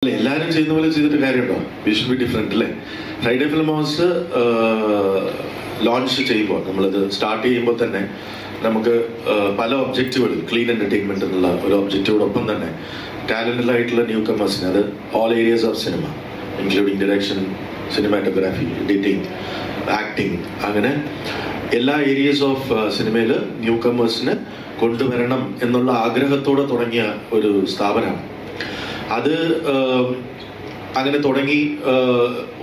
എല്ലാവരും ചെയ്യുന്ന പോലെ ചെയ്തിട്ട് കാര്യമുണ്ടോ? വി ഷുഡ് ബി ഡിഫറെന്റ് അല്ലേ? ഫ്രൈഡേ ഫിലിം ഹൗസ് ലോഞ്ച് ചെയ്യുമ്പോൾ നമ്മളിത് സ്റ്റാർട്ട് ചെയ്യുമ്പോൾ തന്നെ നമുക്ക് പല ഒബ്ജക്റ്റുകൾ, ക്ലീൻ എന്റർടൈൻമെന്റ് എന്നുള്ള ഒരു ഒബ്ജക്റ്റോടൊപ്പം തന്നെ ടാലന്റഡ് ആയിട്ടുള്ള ന്യൂ കമേഴ്സിന്, അത് all areas of cinema including direction, cinematography, editing, acting, അങ്ങനെ എല്ലാ ഏരിയസ് ഓഫ് സിനിമയിൽ ന്യൂ കമേഴ്സിന് കൊണ്ടുവരണം എന്നുള്ള ആഗ്രഹത്തോടെ തുടങ്ങിയ ഒരു സ്ഥാപനമാണ്. അത് അങ്ങനെ തുടങ്ങി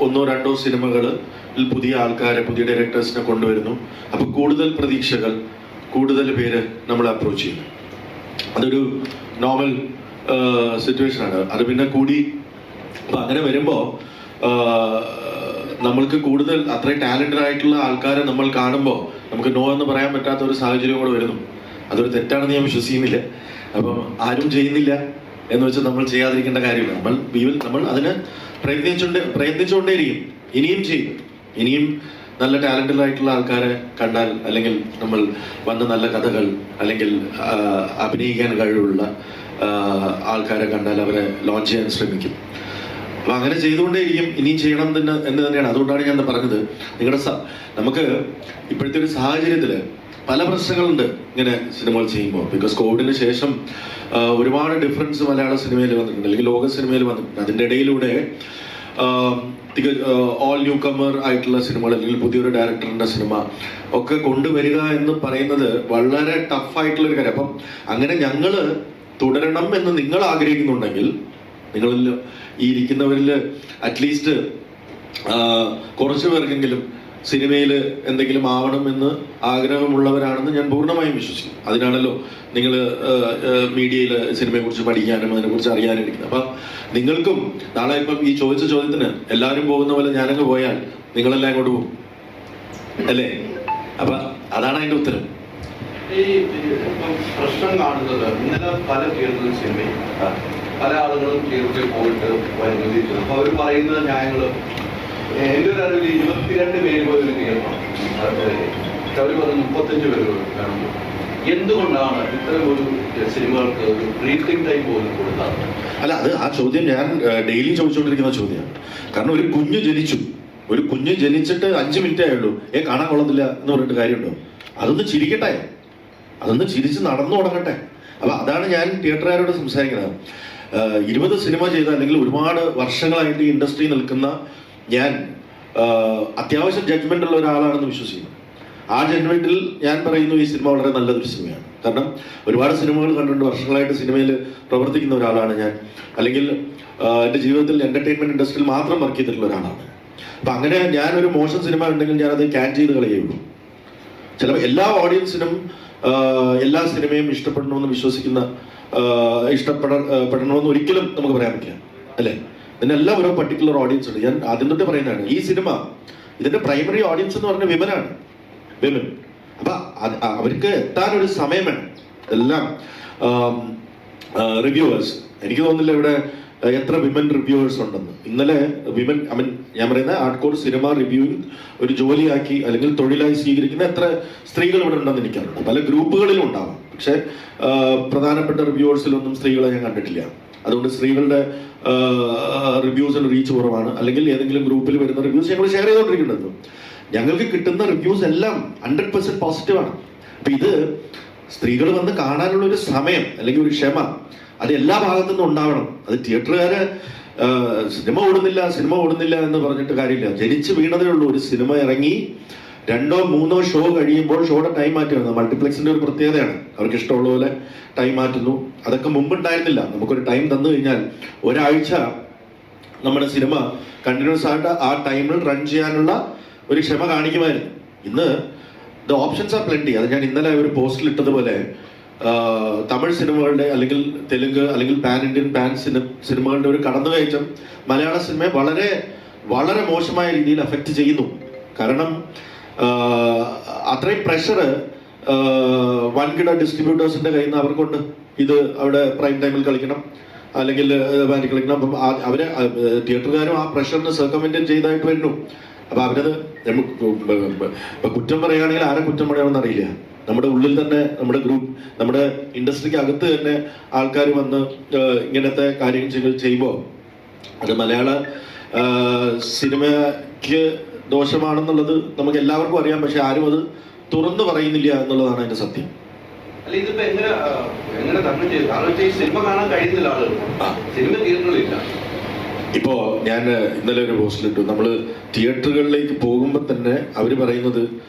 ഒന്നോ രണ്ടോ സിനിമകളിൽ പുതിയ ആൾക്കാരെ, പുതിയ ഡയറക്ടേഴ്സിനെ കൊണ്ടുവരുന്നു. അപ്പോൾ കൂടുതൽ പ്രതീക്ഷകൾ, കൂടുതൽ പേര് നമ്മൾ അപ്രോച്ച് ചെയ്യുന്നു. അതൊരു നോർമൽ സിറ്റുവേഷനാണ്. അത് പിന്നെ കൂടി അപ്പം അങ്ങനെ വരുമ്പോൾ നമ്മൾക്ക് കൂടുതൽ അത്രയും ടാലന്റഡ് ആയിട്ടുള്ള ആൾക്കാരെ നമ്മൾ കാണുമ്പോൾ നമുക്ക് നോ എന്ന് പറയാൻ പറ്റാത്ത ഒരു സാഹചര്യം കൂടെ വരുന്നു. അതൊരു തെറ്റാണെന്ന് ഞാൻ വിശ്വസിക്കുന്നില്ല. അപ്പം ആരും ചെയ്യുന്നില്ല എന്ന് വെച്ചാൽ നമ്മൾ ചെയ്യാതിരിക്കേണ്ട കാര്യമില്ല. നമ്മൾ അതിന് പ്രയത്നിച്ചുകൊണ്ടേയിരിക്കും. ഇനിയും ചെയ്യും. ഇനിയും നല്ല ടാലന്റഡ് ആയിട്ടുള്ള ആൾക്കാരെ കണ്ടാൽ, അല്ലെങ്കിൽ നമ്മൾ വന്ന നല്ല കഥകൾ, അല്ലെങ്കിൽ അഭിനയിക്കാൻ കഴിവുള്ള ആൾക്കാരെ കണ്ടാൽ അവരെ ലോഞ്ച് ചെയ്യാൻ ശ്രമിക്കും. അപ്പൊ അങ്ങനെ ചെയ്തുകൊണ്ടേയിരിക്കും. ഇനിയും ചെയ്യണം എന്ന് തന്നെയാണ്. അതുകൊണ്ടാണ് ഞാൻ പറഞ്ഞത്, നമുക്ക് ഇപ്പോഴത്തെ ഒരു സാഹചര്യത്തില് പല പ്രശ്നങ്ങളുണ്ട് ഇങ്ങനെ സിനിമകൾ ചെയ്യുമ്പോൾ. ബിക്കോസ് കോവിഡിന് ശേഷം ഒരുപാട് ഡിഫറൻസ് മലയാള സിനിമയിൽ വന്നിട്ടുണ്ട്, അല്ലെങ്കിൽ ലോക സിനിമയിൽ വന്നിട്ടുണ്ട്. അതിൻ്റെ ഇടയിലൂടെ ഓൾ ന്യൂ കമർ ആയിട്ടുള്ള സിനിമകൾ, അല്ലെങ്കിൽ പുതിയൊരു ഡയറക്ടറിന്റെ സിനിമ ഒക്കെ കൊണ്ടുവരിക എന്ന് പറയുന്നത് വളരെ ടഫായിട്ടുള്ളൊരു കാര്യം. അപ്പം അങ്ങനെ ഞങ്ങള് തുടരണം എന്ന് നിങ്ങൾ ആഗ്രഹിക്കുന്നുണ്ടെങ്കിൽ, നിങ്ങളിൽ ഈ ഇരിക്കുന്നവരിൽ അറ്റ്ലീസ്റ്റ് കുറച്ചു പേർക്കെങ്കിലും സിനിമയിൽ എന്തെങ്കിലും ആവണമെന്ന് ആഗ്രഹമുള്ളവരാണെന്ന് ഞാൻ പൂർണ്ണമായും വിശ്വസിക്കും. അതിനാണല്ലോ നിങ്ങൾ മീഡിയയിൽ സിനിമയെക്കുറിച്ച് പഠിക്കാനും അതിനെക്കുറിച്ച് അറിയാനും ഇരിക്കുന്നത്. അപ്പം നിങ്ങൾക്കും നാളെ ഇപ്പം ഈ ചോദിച്ച ചോദ്യത്തിന് എല്ലാവരും പോകുന്ന പോലെ ഞാനങ്ങ് പോയാൽ നിങ്ങളെല്ലാം അങ്ങോട്ട് പോകും അല്ലേ? അപ്പൊ അതാണ് അതിന്റെ ഉത്തരം. ഈ പ്രശ്നം കാണുന്നത് ഇന്നലെ പല തിയേറ്ററിൽ സിനിമയും പല ആളുകളും തിയേറ്ററിൽ പോയിട്ട് വരുന്നത്. അപ്പൊ അവർ പറയുന്ന ന്യായങ്ങള്, എൻ്റെ ഒരു അറിവിൽ 22 പേര് പോലും തിയേറ്ററാണ്. അവർ പറഞ്ഞ് 35 പേര് കാണുന്നു. എന്തുകൊണ്ടാണ് ഇത്തരം ഒരു സിനിമകൾക്ക് ഒരു റീത്തിങ് ടൈം പോലും കൊടുക്കാറ്? അല്ല, അത് ആ ചോദ്യം ഞാൻ ഡെയിലി ചോദിച്ചുകൊണ്ടിരിക്കുന്ന ചോദ്യമാണ്. കാരണം ഒരു കുഞ്ഞ് ജനിച്ചിട്ട് 5 മിനിറ്റേ ആയുള്ളൂ, കാണാൻ കൊള്ളത്തില്ല എന്ന് പറഞ്ഞിട്ട് കാര്യമുണ്ടോ? അതൊന്ന് ചിരിക്കട്ടെ, അതൊന്ന് ചിരിച്ച് നടന്നു തുടങ്ങട്ടെ. അപ്പൊ അതാണ് ഞാൻ തിയേറ്ററുകാരോട് സംസാരിക്കുന്നത്. 20 സിനിമ ചെയ്ത, അല്ലെങ്കിൽ ഒരുപാട് വർഷങ്ങളായിട്ട് ഈ ഇൻഡസ്ട്രി നിൽക്കുന്ന ഞാൻ അത്യാവശ്യം ജഡ്ജ്മെന്റ് ഉള്ള ഒരാളാണെന്ന് വിശ്വസിക്കുന്നു. ആ ജഡ്ജ്മെന്റിൽ ഞാൻ പറയുന്നു ഈ സിനിമ വളരെ നല്ലൊരു സിനിമയാണ്. കാരണം ഒരുപാട് സിനിമകൾ കണ്ടുകൊണ്ട് വർഷങ്ങളായിട്ട് സിനിമയിൽ പ്രവർത്തിക്കുന്ന ഒരാളാണ് ഞാൻ. അല്ലെങ്കിൽ എൻ്റെ ജീവിതത്തിൽ എന്റർടൈൻമെന്റ് ഇൻഡസ്ട്രിയിൽ മാത്രം വർക്ക് ചെയ്തിട്ടുള്ള ഒരാളാണ്. അപ്പൊ അങ്ങനെ ഞാനൊരു മോശം സിനിമ ഉണ്ടെങ്കിൽ ഞാനത് ക്യാൻ ചെയ്ത് കളയുള്ളൂ. ചിലപ്പോൾ എല്ലാ ഓഡിയൻസിനും എല്ലാ സിനിമയും ഇഷ്ടപ്പെടണമെന്ന് വിശ്വസിക്കുന്ന, ഇഷ്ടപ്പെടണമെന്ന് ഒരിക്കലും നമുക്ക് പറയാൻ പറ്റില്ല അല്ലേ? ഇതിനെല്ലാം ഓരോ പർട്ടിക്കുലർ ഓഡിയൻസ് ഉണ്ട്. ഞാൻ ആദ്യം തൊട്ട് പറയുന്നതാണ്, ഈ സിനിമ ഇതിന്റെ പ്രൈമറി ഓഡിയൻസ് എന്ന് പറഞ്ഞ വിമൻ. അപ്പൊ അവർക്ക് എത്താനൊരു സമയം വേണം. എല്ലാം റിവ്യൂവേഴ്സ്, എനിക്ക് തോന്നുന്നില്ല ഇവിടെ എത്ര വിമൻ റിവ്യൂവേഴ്സ് ഉണ്ടെന്ന്. ഇന്നലെ ഞാൻ പറയുന്ന ആർട്ട്കോർ സിനിമ റിവ്യൂവിങ് ഒരു ജോലിയാക്കി അല്ലെങ്കിൽ തൊഴിലായി സ്വീകരിക്കുന്ന എത്ര സ്ത്രീകൾ ഇവിടെ ഉണ്ടെന്ന് എനിക്കറിയില്ല. പല ഗ്രൂപ്പുകളിലും ഉണ്ടാവാം, പക്ഷെ പ്രധാനപ്പെട്ട റിവ്യൂവേഴ്സിലൊന്നും സ്ത്രീകളെ ഞാൻ കണ്ടിട്ടില്ല. അതുകൊണ്ട് സ്ത്രീകളുടെ റിവ്യൂസിന് റീച്ച് കുറവാണ്. അല്ലെങ്കിൽ ഏതെങ്കിലും ഗ്രൂപ്പിൽ വരുന്ന റിവ്യൂസ് ഞങ്ങൾ ഷെയർ ചെയ്തുകൊണ്ടിരിക്കുന്നത്, ഞങ്ങൾക്ക് കിട്ടുന്ന റിവ്യൂസ് എല്ലാം 100% പോസിറ്റീവാണ്. അപ്പൊ ഇത് സ്ത്രീകൾ വന്ന് കാണാനുള്ള ഒരു സമയം, അല്ലെങ്കിൽ ഒരു ക്ഷമ, അത് എല്ലാ ഭാഗത്തു നിന്നും ഉണ്ടാവണം. അത് തിയേറ്ററുകാര് സിനിമ ഓടുന്നില്ല എന്ന് പറഞ്ഞിട്ട് കാര്യമില്ല. ജനിച്ച് വീണതേ ഉള്ളൂ. ഒരു സിനിമ ഇറങ്ങി 2 or 3 ഷോ കഴിയുമ്പോൾ ഷോയുടെ ടൈം മാറ്റുകയാണ്. മൾട്ടിപ്ലക്സിന്റെ ഒരു പ്രത്യേകതയാണ്, അവർക്ക് ഇഷ്ടമുള്ള പോലെ ടൈം മാറ്റുന്നു. അതൊക്കെ മുമ്പ് ഉണ്ടായിരുന്നില്ല. നമുക്കൊരു ടൈം തന്നു കഴിഞ്ഞാൽ ഒരാഴ്ച നമ്മുടെ സിനിമ കണ്ടിന്യൂസ് ആയിട്ട് ആ ടൈമിൽ റൺ ചെയ്യാനുള്ള ഒരു ക്ഷമ കാണിക്കുമായിരുന്നു. ഇന്ന് ദ ഓപ്ഷൻസ് ആർ പ്ലെന്റി. അത് ഞാൻ ഇന്നലെ ഒരു പോസ്റ്റിൽ ഇട്ടതുപോലെ തമിഴ് സിനിമകളുടെ, അല്ലെങ്കിൽ തെലുങ്ക്, അല്ലെങ്കിൽ പാൻ ഇന്ത്യൻ സിനിമകളുടെ ഒരു കടന്നുകയറ്റം മലയാള സിനിമയെ വളരെ വളരെ മോശമായ രീതിയിൽ അഫക്റ്റ് ചെയ്യുന്നു. കാരണം അത്രയും പ്രഷർ വൻകിട ഡിസ്ട്രിബ്യൂട്ടേഴ്സിന്റെ കയ്യിൽ നിന്ന് അവർക്കുണ്ട്. ഇത് അവിടെ പ്രൈം ടൈമിൽ കളിക്കണം, അല്ലെങ്കിൽ കളിക്കണം. അപ്പം അവര് തിയേറ്ററുകാരും ആ പ്രഷറിന് സർക്കമെന്റൻ ചെയ്തായിട്ട് വരുന്നു. അപ്പൊ അവരത് കുറ്റം പറയുകയാണെങ്കിൽ ആരെ കുറ്റം പറയണമെന്ന് അറിയില്ല. നമ്മുടെ ഉള്ളിൽ തന്നെ നമ്മുടെ ഗ്രൂപ്പ്, നമ്മുടെ ഇൻഡസ്ട്രിക്ക് അകത്ത് തന്നെ ആൾക്കാർ വന്ന് ഇങ്ങനത്തെ കാര്യങ്ങൾ ചെയ്യുമ്പോൾ അത് മലയാള സിനിമയ്ക്ക് ദോഷമാണെന്നുള്ളത് നമുക്ക് എല്ലാവർക്കും അറിയാം. പക്ഷെ ആരും അത് തുറന്നു പറയുന്നില്ല എന്നുള്ളതാണ് അതിന്റെ സത്യം. അല്ല, ഇതിപ്പോ എങ്ങനെ തരണം ചെയ്തു? കാരണം വെച്ചാൽ ഈ സിനിമ കാണാൻ കഴിയുന്നില്ല ആളുകൾ, സിനിമ തിയേറ്ററുകളില്ല. ഇപ്പോ ഞാൻ ഇന്നലെ ഒരു പോസ്റ്റിലിട്ടു, നമ്മള് തിയേറ്ററുകളിലേക്ക് പോകുമ്പോൾ തന്നെ അവർ പറയുന്നത്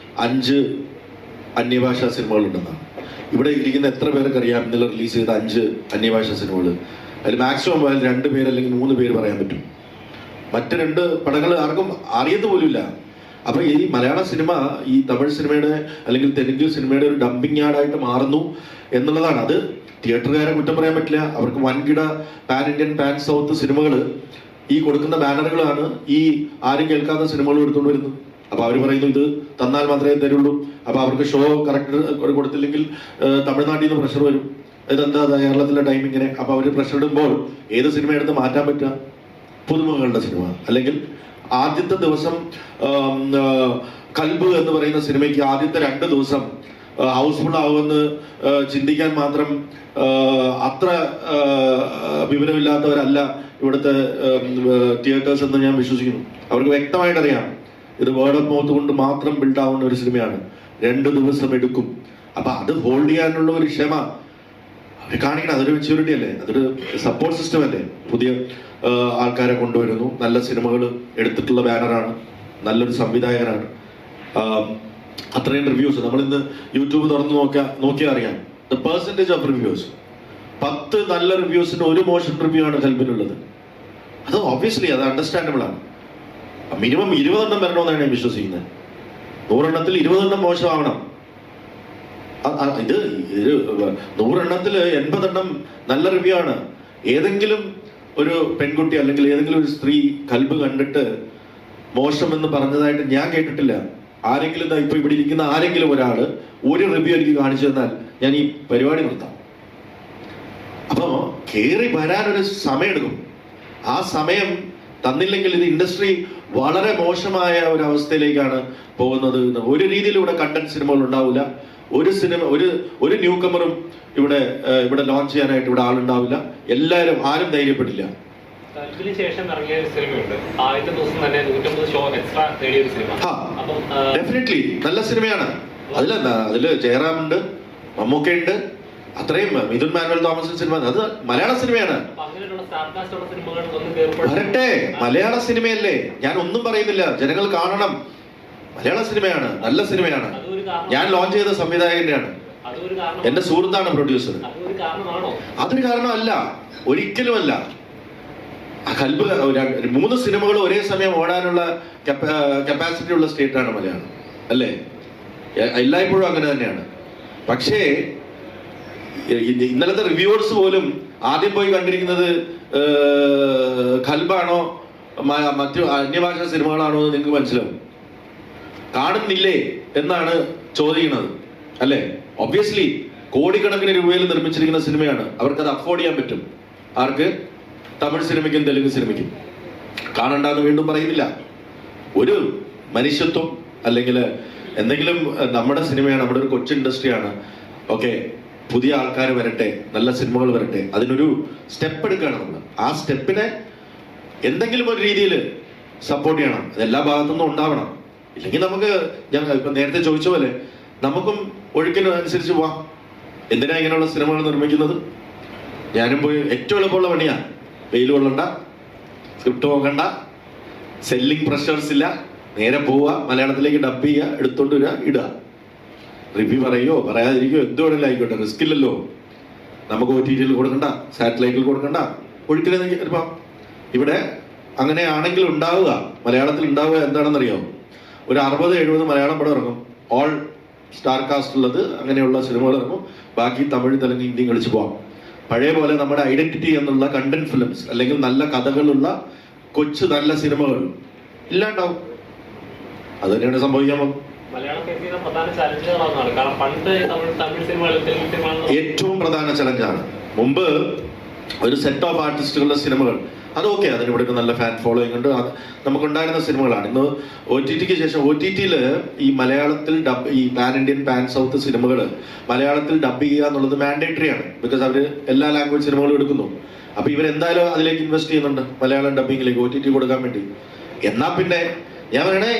5 അന്യഭാഷാ സിനിമകളുണ്ടെന്നാണ്. ഇവിടെ ഇരിക്കുന്ന എത്ര പേർക്ക് അറിയാം ഇന്നലെ റിലീസ് ചെയ്ത 5 അന്യഭാഷാ സിനിമകൾ? അതിൽ മാക്സിമം പോയാൽ 2 പേര് അല്ലെങ്കിൽ 3 പേര് പറയാൻ പറ്റും. മറ്റ് 2 പടങ്ങൾ ആർക്കും അറിയത്ത് പോലുമില്ല. അപ്പൊ ഈ മലയാള സിനിമ ഈ തമിഴ് സിനിമയുടെ അല്ലെങ്കിൽ തെലുങ്ക് സിനിമയുടെ ഒരു ഡംപിങ് യാർഡായിട്ട് മാറുന്നു എന്നുള്ളതാണ്. അത് തിയേറ്ററുകാരെ കുറ്റം പറയാൻ പറ്റില്ല. അവർക്ക് വൻകിട പാൻ ഇന്ത്യൻ പാൻ സൗത്ത് സിനിമകൾ ഈ കൊടുക്കുന്ന ബാനറുകളാണ് ഈ ആരും കേൾക്കാത്ത സിനിമകൾ എടുത്തുകൊണ്ട് വരുന്നത്. അപ്പൊ അവർ പറയുന്നു ഇത് തന്നാൽ മാത്രമേ തരുള്ളൂ. അപ്പൊ അവർക്ക് ഷോ കറക്റ്റ് കൊടുത്തില്ലെങ്കിൽ തമിഴ്നാട്ടിൽ നിന്ന് പ്രഷർ വരും. ഇതെന്താ കേരളത്തിലെ ടൈമിങ്ങിനെ. അപ്പൊ അവർ പ്രഷർ ഇടുമ്പോൾ ഏത് സിനിമ എടുത്ത് മാറ്റാൻ പറ്റുക? പുതുമുഖങ്ങളുടെ സിനിമ. അല്ലെങ്കിൽ ആദ്യത്തെ ദിവസം കൽബ് എന്ന് പറയുന്ന സിനിമയ്ക്ക് ആദ്യത്തെ 2 ദിവസം ഹൗസ്ഫുൾ ആവുമെന്ന് ചിന്തിക്കാൻ മാത്രം അത്ര വിവരമില്ലാത്തവരല്ല ഇവിടുത്തെ തിയേറ്റേഴ്സ് എന്ന് ഞാൻ വിശ്വസിക്കുന്നു. അവർക്ക് വ്യക്തമായിട്ട് അറിയാം ഇത് വേർഡ് ഓഫ് മൗത്ത് കൊണ്ട് മാത്രം ബിൽഡ് ആവുന്ന ഒരു സിനിമയാണ്. 2 ദിവസം എടുക്കും. അപ്പൊ അത് ഹോൾഡ് ചെയ്യാനുള്ള ഒരു ക്ഷമ അവർ കാണിക്കണം. അതൊരു മെച്യൂരിറ്റി അല്ലേ? അതൊരു സപ്പോർട്ട് സിസ്റ്റം അല്ലേ? പുതിയ ആൾക്കാരെ കൊണ്ടുവരുന്നു, നല്ല സിനിമകൾ എടുത്തിട്ടുള്ള ബാനറാണ്, നല്ലൊരു സംവിധായകനാണ്. അത്രയും റിവ്യൂസ് നമ്മളിന്ന് യൂട്യൂബ് തുറന്ന് നോക്കിയാൽ അറിയാം. ദ പെർസെൻറ്റേജ് ഓഫ് റിവ്യൂസ് 10 നല്ല റിവ്യൂസിന് 1 മോശം റിവ്യൂ ആണ് കൽബിനുള്ളത്. അത് ഒബ്വിയസ്ലി അത് അണ്ടർസ്റ്റാൻഡബിൾ ആണ്. മിനിമം 20 എണ്ണം വരണമെന്നാണ് ഞാൻ വിശ്വസിക്കുന്നത്. 100 എണ്ണത്തിൽ 20 എണ്ണം മോശമാവണം. ഇത് 100 എണ്ണത്തിൽ 80 എണ്ണം നല്ല റിവ്യൂ ആണ്. ഏതെങ്കിലും ഒരു പെൺകുട്ടി അല്ലെങ്കിൽ ഏതെങ്കിലും ഒരു സ്ത്രീ കൽബ് കണ്ടിട്ട് മോശം എന്ന് പറഞ്ഞതായിട്ട് ഞാൻ കേട്ടിട്ടില്ല. ആരെങ്കിലും ഇപ്പൊ ഇവിടെ ഇരിക്കുന്ന ആരെങ്കിലും ഒരാള് ഒരു റിവ്യൂ എനിക്ക് കാണിച്ചു തന്നാൽ ഞാൻ ഈ പരിപാടി നിർത്താം. അപ്പോ കേറി വരാനൊരു സമയമെടുക്കും. ആ സമയം തന്നില്ലെങ്കിൽ ഇത് ഇൻഡസ്ട്രി വളരെ മോശമായ ഒരു അവസ്ഥയിലേക്കാണ് പോകുന്നത്. ഒരു രീതിയിൽ ഇവിടെ കണ്ടന്റ് സിനിമകൾ ഉണ്ടാവില്ല. ഒരു ന്യൂ കമറും ഇവിടെ ലോഞ്ച് ചെയ്യാനായിട്ട് ഇവിടെ ആളുണ്ടാവില്ല. ആരും ധൈര്യപ്പെടില്ല. ശേഷം ഇറങ്ങിയ ഒരു സിനിമയുണ്ട്, ആദ്യത്തെ ദിവസം തന്നെ 150 ഷോ എക്സ്ട്രാ നേടിയ ഒരു സിനിമ. ഡെഫിനറ്റ്ലി നല്ല സിനിമയാണ്. അതില് ജയറാമുണ്ട്, മമ്മൂക്കയുണ്ട്, അത്രയും മിഥുൻ മാനുവൽ തോമസ് സിനിമ. അത് മലയാള സിനിമയാണ്. വരട്ടെ, മലയാള സിനിമയല്ലേ? ഞാൻ ഒന്നും പറയുന്നില്ല. ജനങ്ങൾ കാണണം. മലയാള സിനിമയാണ്, നല്ല സിനിമയാണ്. ഞാൻ ലോഞ്ച് ചെയ്ത സംവിധായകന്റെയാണ്, എന്റെ സുഹൃത്താണ് പ്രൊഡ്യൂസർ. അതൊരു കാരണമല്ല, ഒരിക്കലുമല്ല. കൽബ് 3 സിനിമകൾ ഒരേ സമയം ഓടാനുള്ള കപ്പാസിറ്റി ഉള്ള സ്റ്റേറ്റാണ് മലയാളം, അല്ലേ? എല്ലായ്പ്പോഴും അങ്ങനെ തന്നെയാണ്. പക്ഷേ ഇന്നലത്തെ റിവ്യൂവേഴ്സ് പോലും ആദ്യം പോയി കണ്ടിരിക്കുന്നത് കൽബാണോ മറ്റു അന്യഭാഷാ സിനിമകളാണോ എന്ന് നിങ്ങൾക്ക് മനസ്സിലാവും. കാണുന്നില്ലേ എന്നാണ് ചോദിക്കുന്നത്, അല്ലേ? ഒബ്വിയസ്ലി കോടിക്കണക്കിന് രൂപയിൽ നിർമ്മിച്ചിരിക്കുന്ന സിനിമയാണ്. അവർക്കത് അഫോർഡ് ചെയ്യാൻ പറ്റും. ആർക്ക്? തമിഴ് സിനിമയ്ക്കും തെലുങ്ക് സിനിമയ്ക്കും. കാണണ്ടെന്ന് വീണ്ടും പറയുന്നില്ല. ഒരു മനുഷ്യത്വം അല്ലെങ്കിൽ എന്തെങ്കിലും നമ്മുടെ സിനിമയാണ്, നമ്മുടെ ഒരു കൊച്ചു ഇൻഡസ്ട്രിയാണ്. ഓക്കെ, പുതിയ ആൾക്കാർ വരട്ടെ, നല്ല സിനിമകൾ വരട്ടെ. അതിനൊരു സ്റ്റെപ്പ് എടുക്കുകയാണ് നമ്മൾ. ആ സ്റ്റെപ്പിനെ എന്തെങ്കിലും ഒരു രീതിയിൽ സപ്പോർട്ട് ചെയ്യണം. അത് എല്ലാ ഭാഗത്തുനിന്നും ഉണ്ടാവണം. ഇല്ലെങ്കിൽ നമുക്ക്, ഞാൻ ഇപ്പൊ നേരത്തെ ചോദിച്ച പോലെ, നമുക്കും ഒഴുക്കിന് അനുസരിച്ച് പോവാം. എന്തിനാ ഇങ്ങനെയുള്ള സിനിമകൾ നിർമ്മിക്കുന്നത്? ഞാനും പോയി ഏറ്റവും എളുപ്പമുള്ള പണിയാ. വെയിൽ കൊള്ളണ്ട, സ്ക്രിപ്റ്റ് നോക്കണ്ട, സെല്ലിംഗ് പ്രഷേഴ്സ് ഇല്ല. നേരെ പോവുക, മലയാളത്തിലേക്ക് ഡബ് ചെയ്യുക, എടുത്തോണ്ട് വരിക, ഇടുക. റിവ്യൂ പറയുകയോ പറയാതിരിക്കുകയോ എന്ത് വേണമെങ്കിലും ആയിക്കോട്ടെ, റിസ്ക് ഇല്ലല്ലോ. നമുക്ക് OTT-യിൽ കൊടുക്കണ്ട, സാറ്റലൈറ്റിൽ കൊടുക്കണ്ട, ഒഴുക്കിന് ഇപ്പം ഇവിടെ അങ്ങനെയാണെങ്കിൽ ഉണ്ടാവുക, മലയാളത്തിൽ ഉണ്ടാവുക എന്താണെന്നറിയാമോ? ഒരു 60-70 മലയാളം പടം ഇറങ്ങും. ഓൾ സ്റ്റാർ കാസ്റ്റ് ഉള്ളത്, അങ്ങനെയുള്ള സിനിമകൾ ഇറങ്ങും. ബാക്കി തമിഴ്, തെലുങ്ക്, ഹിന്ദിയും കളിച്ച് പോവാം. പഴയ പോലെ നമ്മുടെ ഐഡന്റിറ്റി എന്നുള്ള കണ്ടന്റ് ഫിലിംസ് അല്ലെങ്കിൽ നല്ല കഥകളുള്ള കൊച്ചു നല്ല സിനിമകൾ ഇല്ലാണ്ടാവും. അത് തന്നെയാണ് സംഭവിക്കാൻ പോകുന്നത്. ഏറ്റവും പ്രധാന ചലഞ്ചാണ്. മുമ്പ് ഒരു സെറ്റ് ഓഫ് ആർട്ടിസ്റ്റുകളുടെ സിനിമകൾ, അതൊക്കെ അതിനിവിടെ നല്ല ഫാൻ ഫോളോയിങ് ഉണ്ട്, നമുക്കുണ്ടായിരുന്ന സിനിമകളാണ്. ഇന്ന് OTT-ക്ക് ശേഷം OTT-യിൽ ഈ മലയാളത്തിൽ ഈ പാൻ ഇന്ത്യൻ പാൻ സൗത്ത് സിനിമകൾ മലയാളത്തിൽ ഡബ് ചെയ്യുക എന്നുള്ളത് മാൻഡേറ്ററി ആണ്. ബിക്കോസ് അവർ എല്ലാ ലാംഗ്വേജ് സിനിമകളും എടുക്കുന്നു. അപ്പൊ ഇവരെന്തായാലും അതിലേക്ക് ഇൻവെസ്റ്റ് ചെയ്യുന്നുണ്ട്, മലയാളം ഡബിങ്ങിലേക്ക് OTT കൊടുക്കാൻ വേണ്ടി. എന്നാ പിന്നെ ഞാൻ പറയണേ,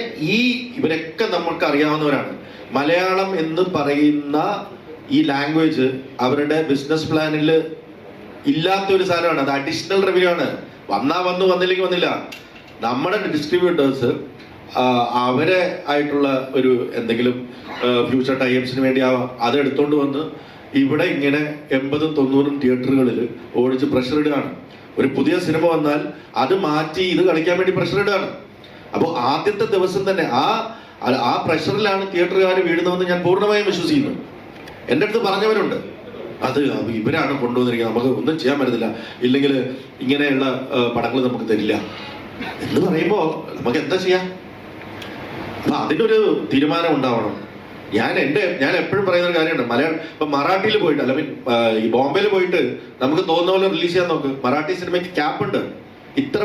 ഇവരൊക്കെ നമുക്ക് അറിയാവുന്നവരാണ്. മലയാളം എന്ന് പറയുന്ന ഈ ലാംഗ്വേജ് അവരുടെ ബിസിനസ് പ്ലാനിൽ ഇല്ലാത്ത ഒരു സാധനമാണ്. അത് അഡീഷണൽ റവന്യൂ ആണ്. വന്നു, വന്നില്ലെങ്കിൽ വന്നില്ല. നമ്മുടെ ഡിസ്ട്രിബ്യൂട്ടേഴ്സ് അവരെ ആയിട്ടുള്ള ഒരു എന്തെങ്കിലും ഫ്യൂച്ചർ ടൈംസിന് വേണ്ടി അത് എടുത്തോണ്ട് വന്ന് ഇവിടെ ഇങ്ങനെ 80-90 തിയേറ്ററുകളിൽ ഓടിച്ച് പ്രഷർ ഇടുകയാണ്. ഒരു പുതിയ സിനിമ വന്നാൽ അത് മാറ്റി ഇത് കളിക്കാൻ വേണ്ടി പ്രഷർ ഇടുകയാണ്. അപ്പോൾ ആദ്യത്തെ ദിവസം തന്നെ ആ പ്രഷറിലാണ് തിയേറ്ററുകാർ വീഴുന്നതെന്ന് ഞാൻ പൂർണ്ണമായും വിശ്വസിക്കുന്നു. എൻ്റെ അടുത്ത് പറഞ്ഞവരുണ്ട്, അത് ഇവരാണ് കൊണ്ടുവന്നിരിക്കുന്നത്, നമുക്ക് ഒന്നും ചെയ്യാൻ പറ്റത്തില്ല, ഇല്ലെങ്കിൽ ഇങ്ങനെയുള്ള പടങ്ങൾ നമുക്ക് തരില്ല എന്ന് പറയുമ്പോൾ നമുക്ക് എന്താ ചെയ്യാം? അപ്പൊ അതിനൊരു തീരുമാനം ഉണ്ടാവണം. ഞാൻ എപ്പോഴും പറയുന്ന ഒരു കാര്യമുണ്ട്, ഇപ്പൊ മറാഠിയിൽ പോയിട്ട് അല്ലെങ്കിൽ ഈ ബോംബെയിൽ പോയിട്ട് നമുക്ക് തോന്നുന്ന പോലെ റിലീസ് ചെയ്യാൻ നോക്ക്. മറാഠി സിനിമയ്ക്ക് ക്യാപ്പ് ഉണ്ട്. ഇത്ര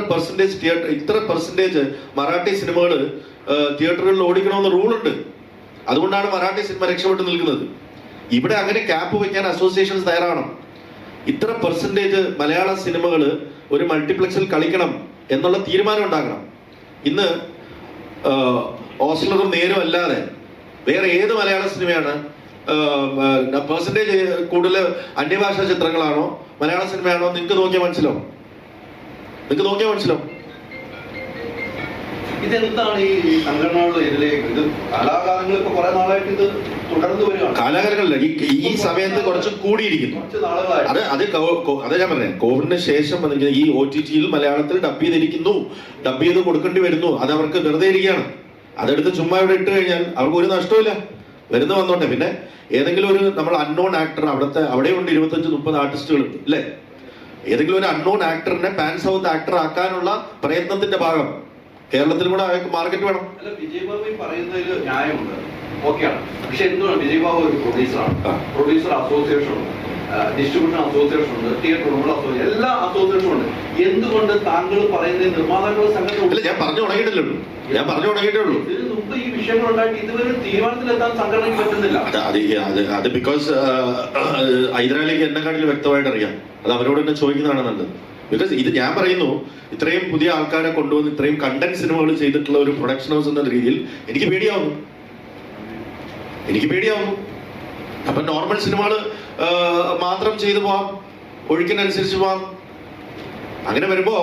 പെർസെന്റേജ് മറാഠി സിനിമകൾ തിയേറ്ററുകളിൽ ഓടിക്കണമെന്ന് റൂളുണ്ട്. അതുകൊണ്ടാണ് മറാഠി സിനിമ രക്ഷപ്പെട്ട് നിൽക്കുന്നത്. ഇവിടെ അങ്ങനെ ക്യാപ്പ് വെക്കാൻ അസോസിയേഷൻസ് തയ്യാറാവണം. ഇത്ര പെർസെന്റേജ് മലയാള സിനിമകൾ ഒരു മൾട്ടിപ്ലക്സിൽ കളിക്കണം എന്നുള്ള തീരുമാനം ഉണ്ടാക്കണം. ഇന്ന് ഓസ്ലറും നേരും അല്ലാതെ വേറെ ഏത് മലയാള സിനിമയാണ് പെർസെന്റേജ് കൂടുതൽ അന്യഭാഷാ ചിത്രങ്ങളാണോ മലയാള സിനിമയാണോ നിങ്ങൾക്ക് നോക്കിയാൽ മനസ്സിലാവും. ഇതെന്താണ് ഈ സംഘടനകളുടെ ഇതിലേക്ക്? ഇത് കാലാകാലങ്ങൾ ഇപ്പൊ കുറെ നാളായിട്ട് ഇത് തുടർന്നു വരികയാണ്. കാലാകാലങ്ങളില്ല, ഈ സമയത്ത് കുറച്ച് കൂടിയിരിക്കുന്നു. അത് ഞാൻ പറഞ്ഞത് കോവിഡിന് ശേഷം വന്നിരിക്കുന്ന ഈ OTTയിൽ മലയാളത്തിൽ ഡബ് ചെയ്ത് കൊടുക്കേണ്ടി വരുന്നു. അത് അവർക്ക് വെറുതെ ഇരിക്കുകയാണ്. അതെടുത്ത് ചുമ്മാ ഇവിടെ ഇട്ട് കഴിഞ്ഞാൽ അവർക്ക് ഒരു നഷ്ടമില്ല, വന്നോട്ടെ. പിന്നെ ഏതെങ്കിലും ഒരു നമ്മൾ അൺനോൺ ആക്ടർ അവിടെയുണ്ട് 25-30 ആർട്ടിസ്റ്റുകളുണ്ട് അല്ലേ? ഏതെങ്കിലും ഒരു അൺനോൺ ആക്ടറിനെ പാൻ സൗത്ത് ആക്ടർ ആക്കാനുള്ള പ്രയത്നത്തിന്റെ ഭാഗം കേരളത്തിൽ കൂടെ അയാൾക്ക് മാർക്കറ്റ് വേണം. അല്ല, വിജയ് ബാബു പറയുന്നതിൽ ന്യായമുണ്ട്, ഓക്കെയാണ്. പക്ഷെ എന്തുകൊണ്ട് വിജയ് ബാബു ഒരു പ്രൊഡ്യൂസറാണ്, പ്രൊഡ്യൂസർ അസോസിയേഷൻ ഉണ്ട്, ഡിസ്ട്രിബ്യൂഷൻ അസോസിയേഷൻ ഉണ്ട്, തിയേറ്റർ ഉടമകൾ അസോസിയേഷൻ, എല്ലാ അസോസിയേഷനും ഉണ്ട്. എന്തുകൊണ്ട് താങ്കൾ പറയുന്ന നിർമ്മാതാക്കളുടെ സംഘടന? ഞാൻ പറഞ്ഞു തുടങ്ങിയിട്ടില്ലേ ഉള്ളൂ. ഇതിന് മുമ്പ് ഈ വിഷയങ്ങൾ ഉണ്ടായിട്ട് ഇതുവരെ തീരുമാനത്തിലെത്താൻ സംഘടനയ്ക്ക് പറ്റുന്നില്ല. അത് ബിക്കോസ് ഹൈദരാലിക്ക് എന്നെക്കാട്ടിൽ വ്യക്തമായിട്ട് അറിയാം. അത് അവരോട് തന്നെ ചോദിക്കുന്നതാണ് നല്ലത്. ബിക്കോസ് ഇത് ഞാൻ പറയുന്നു, ഇത്രയും പുതിയ ആൾക്കാരെ കൊണ്ടുവന്ന് ഇത്രയും കണ്ടന്റ് സിനിമകൾ ചെയ്തിട്ടുള്ള ഒരു പ്രൊഡക്ഷൻ ഹൗസ് എന്ന രീതിയിൽ എനിക്ക് പേടിയാവുന്നു. അപ്പൊ നോർമൽ സിനിമകൾ മാത്രം ചെയ്തു പോവാം, ഒഴുക്കിനനുസരിച്ച് പോവാം. അങ്ങനെ വരുമ്പോ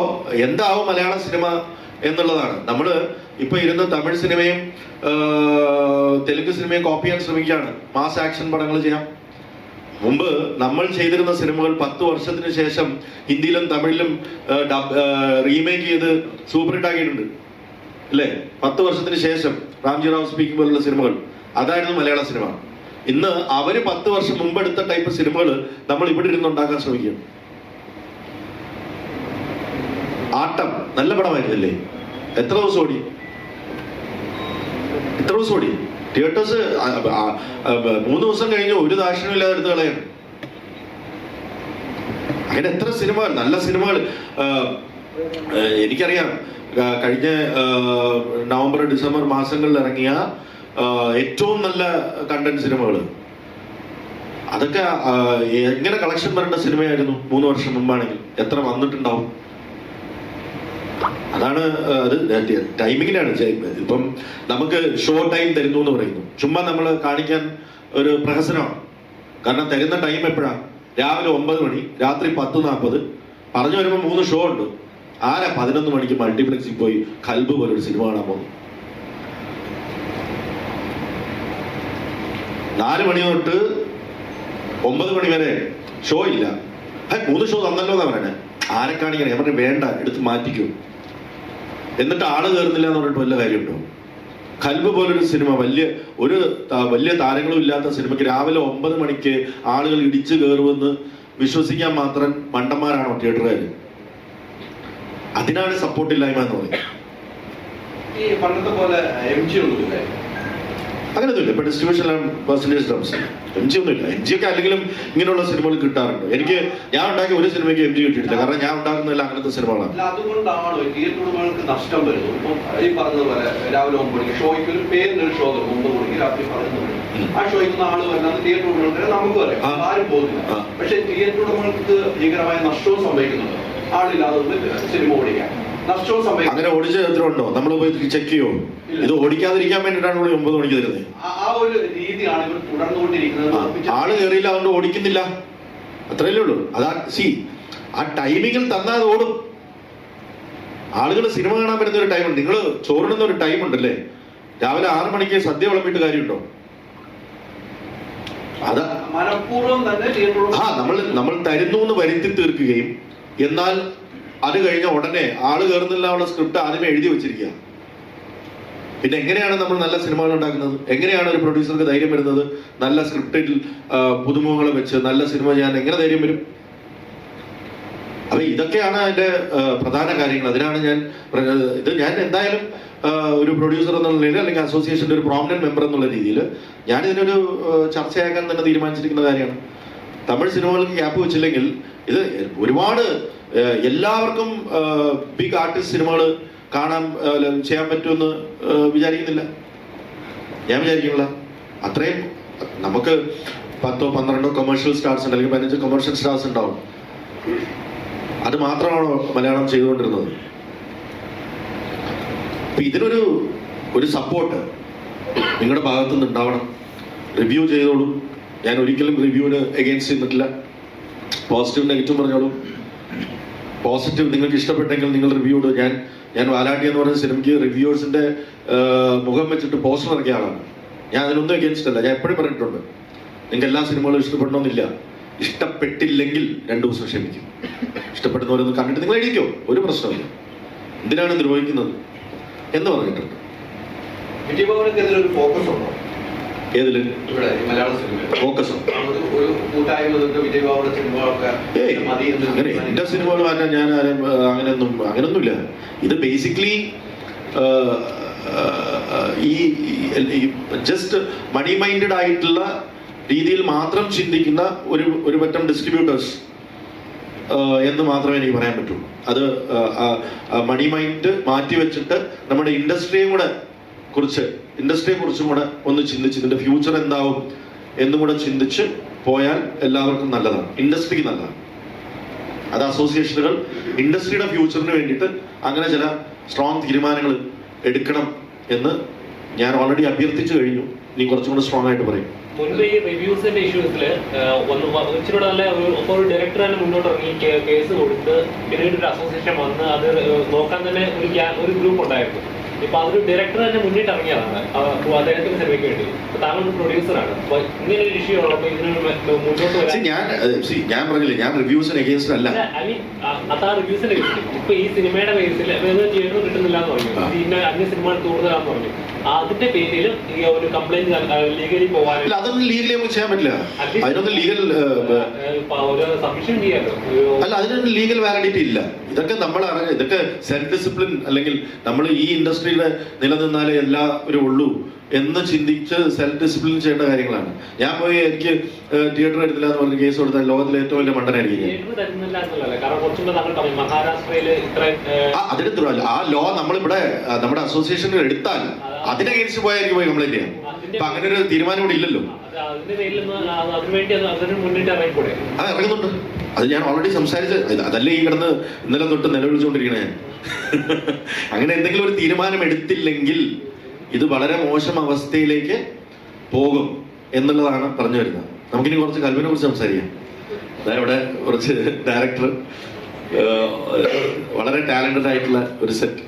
എന്താവും മലയാള സിനിമ എന്നുള്ളതാണ്. നമ്മള് ഇപ്പൊ ഇരുന്ന് തമിഴ് സിനിമയും തെലുങ്ക് സിനിമയും കോപ്പി ചെയ്യാൻ ശ്രമിക്കുകയാണ്. മാസ് ആക്ഷൻ പടങ്ങൾ ചെയ്യാം. മുമ്പ് നമ്മൾ ചെയ്തിരുന്ന സിനിമകൾ 10 വർഷത്തിന് ശേഷം ഹിന്ദിയിലും തമിഴിലും റീമേക്ക് ചെയ്ത് സൂപ്പർ ഹിറ്റ് ആക്കിയിട്ടുണ്ട് അല്ലേ? 10 വർഷത്തിന് ശേഷം റാംജി റാവ് സ്പീക്കിംഗ് പോലുള്ള സിനിമകൾ, അതായിരുന്നു മലയാള സിനിമ. ഇന്ന് അവര് 10 വർഷം മുമ്പ് എടുത്ത ടൈപ്പ് സിനിമകൾ നമ്മൾ ഇവിടെ ഇരുന്ന് ഉണ്ടാക്കാൻ ശ്രമിക്കുകയാണ്. ആട്ടം നല്ല പടമായിരുന്നില്ലേ? എത്ര ദിവസം ഓടി? തിയേറ്റേഴ്സ് 3 ദിവസം കഴിഞ്ഞ് ഒരു ദാക്ഷിണ്യം ഇല്ലാതെ എടുത്ത് കളയാണ്. അങ്ങനെ എത്ര സിനിമകൾ, നല്ല സിനിമകൾ എനിക്കറിയാം. കഴിഞ്ഞ നവംബർ ഡിസംബർ മാസങ്ങളിൽ ഇറങ്ങിയ ഏറ്റവും നല്ല കണ്ടന്റ് സിനിമകൾ, അതൊക്കെ എങ്ങനെ കളക്ഷൻ വരേണ്ട സിനിമയായിരുന്നു 3 വർഷം മുമ്പാണെങ്കിൽ എത്ര വന്നിട്ടുണ്ടാവും? അതാണ് അത് ടൈമിങ്ങിനാണ്. ഇപ്പം നമുക്ക് ഷോ ടൈം തരുന്നു എന്ന് പറയുന്നു, ചുമ്മാ നമ്മൾ കാണിക്കാൻ ഒരു പ്രഹസനമാണ്. കാരണം തരുന്ന ടൈം എപ്പോഴാണ്? രാവിലെ 9 മണി, രാത്രി 10:40. പറഞ്ഞു വരുമ്പോൾ 3 ഷോ ഉണ്ട്. ആരാ 11 മണിക്ക് മൾട്ടിപ്ലക്സിൽ പോയി കൽബ് പോലൊരു സിനിമ കാണാൻ പോകുന്നു? 4 മണി തൊട്ട് 9 മണി വരെ ഷോ ഇല്ല. 3 ഷോ തന്നല്ലോ എന്നാ പറയണേ. ആരെ കാണിക്കണേ? ഞാൻ പറഞ്ഞു വേണ്ട, എടുത്ത് മാറ്റിക്കൂ. എന്നിട്ട് ആള് കയറുന്നില്ല എന്ന് പറഞ്ഞിട്ട് വല്ല കാര്യമുണ്ടോ? കൽബ് പോലൊരു സിനിമ, വലിയ താരങ്ങളും ഇല്ലാത്ത സിനിമയ്ക്ക് രാവിലെ 9 മണിക്ക് ആളുകൾ ഇടിച്ചു കയറുമെന്ന് വിശ്വസിക്കാൻ മാത്രം മണ്ടന്മാരാണോ തിയേറ്ററുകാർ? അതിനാണ് സപ്പോർട്ട് ഇല്ലായ്മ എന്ന് പറയുന്നത്. ഈ പണ്ടത്തെ പോലെ MG ഒന്നുമില്ലേ? അങ്ങനെയൊന്നുമില്ല. ഇപ്പൊ ഡിസ്ട്രിബ്യൂഷൻ പെർസെന്റേജ് ടേംസ് MG ഒന്നുമില്ല. MG ഒക്കെ അല്ലെങ്കിലും ഇങ്ങനെയുള്ള സിനിമകൾ കിട്ടാറുണ്ട്. ഞാൻ ഉണ്ടാക്കിയ ഒരു സിനിമയ്ക്ക് MG കിട്ടിയിട്ടില്ല. കാരണം ഞാൻ ഉണ്ടാക്കുന്നതല്ല അങ്ങനത്തെ സിനിമകളാണ്. അല്ല, അതുകൊണ്ടാണോ തിയേറ്റർ ഉടമകൾക്ക് നഷ്ടം വരുന്നത്? ഇപ്പം ഈ പറഞ്ഞതുപോലെ രാവിലെ 9 മണിക്ക് ഷോയ്ക്ക് ഒരു പേരിനൊരു ഷോ 9 മണിക്ക് രാത്രി 11 മണി ആ ഷോയ്ക്ക് ആള് വരുന്നത് തിയേറ്റർ ഉടമകൾക്ക് നമുക്ക് അറിയാം, ആരും പോകുന്നില്ല. പക്ഷെ തിയേറ്റർ ഉടമകൾക്ക് ഭീകരമായ നഷ്ടവും സംഭവിക്കുന്നുണ്ട്. ആളില്ലാതെ സിനിമ ഓടിക്കാൻ നഷ്ടവും സംഭവിക്കും. അങ്ങനെ ഓടിച്ച ചിത്രമുണ്ടോ? നമ്മൾ പോയി ചെക്ക് ചെയ്യോ? ഇത് ഓടിക്കാതിരിക്കാൻ വേണ്ടിയിട്ടാണ് ഇവിടെ 9 മണിക്ക് തരുന്നത്. ആ ഒരു രീതിയാണ് ഇവർ തുടർന്നുകൊണ്ടിരിക്കുന്നത്. ആള് കയറിയില്ല, അതുകൊണ്ട് ഓടിക്കുന്നില്ല, അത്രയല്ലേ ഉള്ളൂ. ആ ടൈമിങ്ങിൽ തന്നാൽ അത് ഓടും. ആളുകൾ സിനിമ കാണാൻ വരുന്ന ഒരു ടൈമുണ്ട്. നിങ്ങൾ ചോറിടുന്ന ഒരു ടൈം ഉണ്ടല്ലേ? രാവിലെ 6 മണിക്ക് സദ്യ വിളമ്പിയിട്ട് കാര്യമുണ്ടോ? അതാ മനഃപൂർവ്വം തന്നെ നമ്മൾ തരുന്നു എന്ന് വരുത്തി തീർക്കുകയും എന്നാൽ അത് കഴിഞ്ഞ ഉടനെ ആള് കയറുന്നില്ല ഉള്ള സ്ക്രിപ്റ്റ് ആദ്യമേ എഴുതി വെച്ചിരിക്കുക. പിന്നെ എങ്ങനെയാണ് നമ്മൾ നല്ല സിനിമകൾ ഉണ്ടാക്കുന്നത്? എങ്ങനെയാണ് ഒരു പ്രൊഡ്യൂസർക്ക് ധൈര്യം വരുന്നത്? നല്ല സ്ക്രിപ്റ്റിൽ പുതുമുഖങ്ങളെ വെച്ച് നല്ല സിനിമ ചെയ്യാൻ എങ്ങനെ ധൈര്യം വരും? അപ്പൊ ഇതൊക്കെയാണ് അതിന്റെ പ്രധാന കാര്യങ്ങൾ. അതിനാണ് ഞാൻ എന്തായാലും ഒരു പ്രൊഡ്യൂസർ എന്നുള്ള നിലയിൽ അല്ലെങ്കിൽ അസോസിയേഷന്റെ ഒരു പ്രോമിനന്റ് മെമ്പർ എന്നുള്ള രീതിയിൽ ഞാൻ ഇതിനൊരു ചർച്ചയാക്കാൻ തന്നെ തീരുമാനിച്ചിരിക്കുന്ന കാര്യമാണ്. തമിഴ് സിനിമകൾക്ക് ഗ്യാപ്പ് വെച്ചില്ലെങ്കിൽ ഇത് ഒരുപാട് എല്ലാവർക്കും ബിഗ് ആർട്ടിസ്റ്റ് സിനിമകൾ കാണാൻ ചെയ്യാൻ പറ്റുമെന്ന് വിചാരിക്കുന്നില്ല. ഞാൻ വിചാരിക്കുന്നില്ല. അത്രയും നമുക്ക് 10-12 കൊമേഴ്ഷ്യൽ സ്റ്റാർസ് ഉണ്ട്, അല്ലെങ്കിൽ 15 കൊമേഴ്ഷ്യൽ സ്റ്റാർസ് ഉണ്ടാവും. അത് മാത്രമാണോ മലയാളം ചെയ്തുകൊണ്ടിരുന്നത്? അപ്പൊ ഇതിനൊരു സപ്പോർട്ട് നിങ്ങളുടെ ഭാഗത്തു നിന്ന് ഉണ്ടാവണം. റിവ്യൂ ചെയ്തോളൂ. ഞാൻ ഒരിക്കലും റിവ്യൂവിന് എഗെയിൻസ്റ്റ് നിന്നിട്ടില്ല. പോസിറ്റീവ് നെഗറ്റീവ് പറഞ്ഞോളൂ. പോസിറ്റീവ് നിങ്ങൾക്ക് ഇഷ്ടപ്പെട്ടെങ്കിൽ നിങ്ങൾ റിവ്യൂ ഇടും. ഞാൻ വാലാട്ടി എന്ന് പറയുന്ന സിനിമയ്ക്ക് റിവ്യൂവേഴ്സിന്റെ മുഖം വെച്ചിട്ട് പോസ്റ്റർ ഇറക്കിയ ആളാണ്. ഞാൻ അതിനൊന്നും എഗെയിൻസ്റ്റ് അല്ല. ഞാൻ എപ്പോഴും പറഞ്ഞിട്ടുണ്ട്, നിങ്ങൾക്ക് എല്ലാ സിനിമകളും ഇഷ്ടപ്പെടണമെന്നില്ല. ഇഷ്ടപ്പെട്ടില്ലെങ്കിൽ 2 ദിവസം ക്ഷമിക്കും. ഇഷ്ടപ്പെടുന്നവരൊന്ന് കണ്ടിട്ട് നിങ്ങൾ എഴുതിക്കോ, ഒരു പ്രശ്നമില്ല. എന്തിനാണ് നിർവഹിക്കുന്നത് എന്ന് പറഞ്ഞിട്ടുണ്ട്. വിജയഭവനെതിരെ ഒരു ഫോക്കസ് ഉണ്ടോ? ഏതില്? ഇവിടെ മലയാള സിനിമ ഫോക്കസോ? ഒരു കൂട്ടായ്മ വിജയഭവന്റെ സിനിമകളൊക്കെ അങ്ങനെ എന്റെ സിനിമകൾ മാറ്റാൻ ഞാൻ അങ്ങനെയൊന്നുമില്ല. ഇത് ബേസിക്കലി ഈ ജസ്റ്റ് മണി മൈൻഡഡ് ആയിട്ടുള്ള രീതിയിൽ മാത്രം ചിന്തിക്കുന്ന ഒരു പറ്റം ഡിസ്ട്രിബ്യൂട്ടേഴ്സ് എന്ന് മാത്രമേ എനിക്ക് പറയാൻ പറ്റുള്ളൂ. അത് മണി മൈൻഡ് മാറ്റി വെച്ചിട്ട് നമ്മുടെ ഇൻഡസ്ട്രിയെ കുറിച്ചും കൂടെ ഒന്ന് ചിന്തിച്ച് ഇതിന്റെ ഫ്യൂച്ചർ എന്താവും എന്നും കൂടെ ചിന്തിച്ച് പോയാൽ എല്ലാവർക്കും നല്ലതാണ്, ഇൻഡസ്ട്രിക്ക് നല്ലതാണ്. അത് അസോസിയേഷനുകൾ ഇൻഡസ്ട്രിയുടെ ഫ്യൂച്ചറിന് വേണ്ടിയിട്ട് അങ്ങനെ ചില സ്ട്രോങ് തീരുമാനങ്ങൾ എടുക്കണം എന്ന് ഞാൻ ഓൾറെഡി അഭ്യർത്ഥിച്ചു കഴിഞ്ഞു. നീ കുറച്ചും കൂടെ സ്ട്രോങ് ആയിട്ട് പറയും. മുൻപ് ഈ റിവ്യൂസിന്റെ ഇഷ്യൂസിൽ ഇച്ചിരി നല്ല ഒരു ഡയറക്ടർ തന്നെ മുന്നോട്ട് ഇറങ്ങി കേസ് കൊടുത്ത് പിന്നീട് ഒരു അസോസിയേഷൻ വന്ന് അത് നോക്കാൻ തന്നെ ഒരു ഗ്രൂപ്പ് ഉണ്ടായിരുന്നു. ഇപ്പൊ അതൊരു ഡയറക്ടർ തന്നെ മുന്നിട്ട് ഇറങ്ങിയതാണ് അദ്ദേഹത്തിന്റെ സിനിമയ്ക്ക് വേണ്ടി. താങ്കൾ ഒരു പ്രൊഡ്യൂസറാണ്. അപ്പൊ ഇങ്ങനെ ഒരു ഇഷ്യൂ ഉള്ളപ്പോൾ ഇതിന് മുന്നോട്ട് വരാൻ ഞാൻ പറഞ്ഞില്ലേ, ഞാൻ റിവ്യൂസിന് എഗെയിൻസ്റ്റ് അല്ല. ഐ മീൻ അതാ റിവ്യൂസിന്റെ കേസിൽ ഇപ്പൊ ഈ സിനിമയുടെ ബേസിൽ തിയേറ്റർ കിട്ടുന്നില്ല എന്ന് പറഞ്ഞു, പിന്നെ അന്യ സിനിമകൾ കൂടുതലാന്ന് പറഞ്ഞു. അതിന്റെ പേരിൽ ഈ ഒരു കംപ്ലൈന്റ് ലീഗലി പോകാൻ അതൊന്നും ലീഗലി നമുക്ക് ചെയ്യാൻ പറ്റില്ല. അതിനൊന്നും ലീഗൽ ഒരു സബ്മിഷൻ ചെയ്യാലോ. അല്ല, അതിനൊന്നും ലീഗൽ വാലിഡിറ്റി ഇല്ല. ഇതൊക്കെ നമ്മൾ ഇതൊക്കെ സെൽഫ് ഡിസിപ്ലിൻ, അല്ലെങ്കിൽ നമ്മൾ ഈ ഇൻഡസ്ട്രിയിൽ നിലനിന്നാലേ എല്ലാവരും ഉള്ളൂ എന്ന് ചിന്തിച്ച് സെൽഫ് ഡിസിപ്ലിൻ ചെയ്യേണ്ട കാര്യങ്ങളാണ്. ഞാൻ പോയി എനിക്ക് തിയേറ്റർ എടുത്തില്ല എന്ന് പറഞ്ഞ് കേസ് കൊടുത്താൽ ലോകത്തിലെ ഏറ്റവും വലിയ മണ്ടനായിരിക്കും. അതിന് ആ ലോ നമ്മളിവിടെ നമ്മുടെ അസോസിയേഷനിൽ എടുത്താൽ അതിനെ അഗേൻസ്റ്റ് പോയാൽ എനിക്ക് പോയി കംപ്ലൈന്റ് ചെയ്യാം. അപ്പൊ അങ്ങനെ ഒരു തീരുമാനം ഇവിടെ ഇല്ലല്ലോ. ഇറങ്ങുന്നുണ്ട്. അത് ഞാൻ ഓൾറെഡി സംസാരിച്ച് അതല്ലേ ഈ കിടന്ന് ഇന്നലെ തൊട്ട് നിലവിളിച്ചുകൊണ്ടിരിക്കണേ. അങ്ങനെ എന്തെങ്കിലും ഒരു തീരുമാനം എടുത്തില്ലെങ്കിൽ ഇത് വളരെ മോശം അവസ്ഥയിലേക്ക് പോകും എന്നുള്ളതാണ് പറഞ്ഞു വരുന്നത്. നമുക്കിനി കുറച്ച് കൽവിനെ കുറിച്ച് സംസാരിക്കാം. ഇവിടെ കുറച്ച് ഡയറക്ടർ, വളരെ ടാലന്റഡ് ആയിട്ടുള്ള ഒരു സെറ്റ്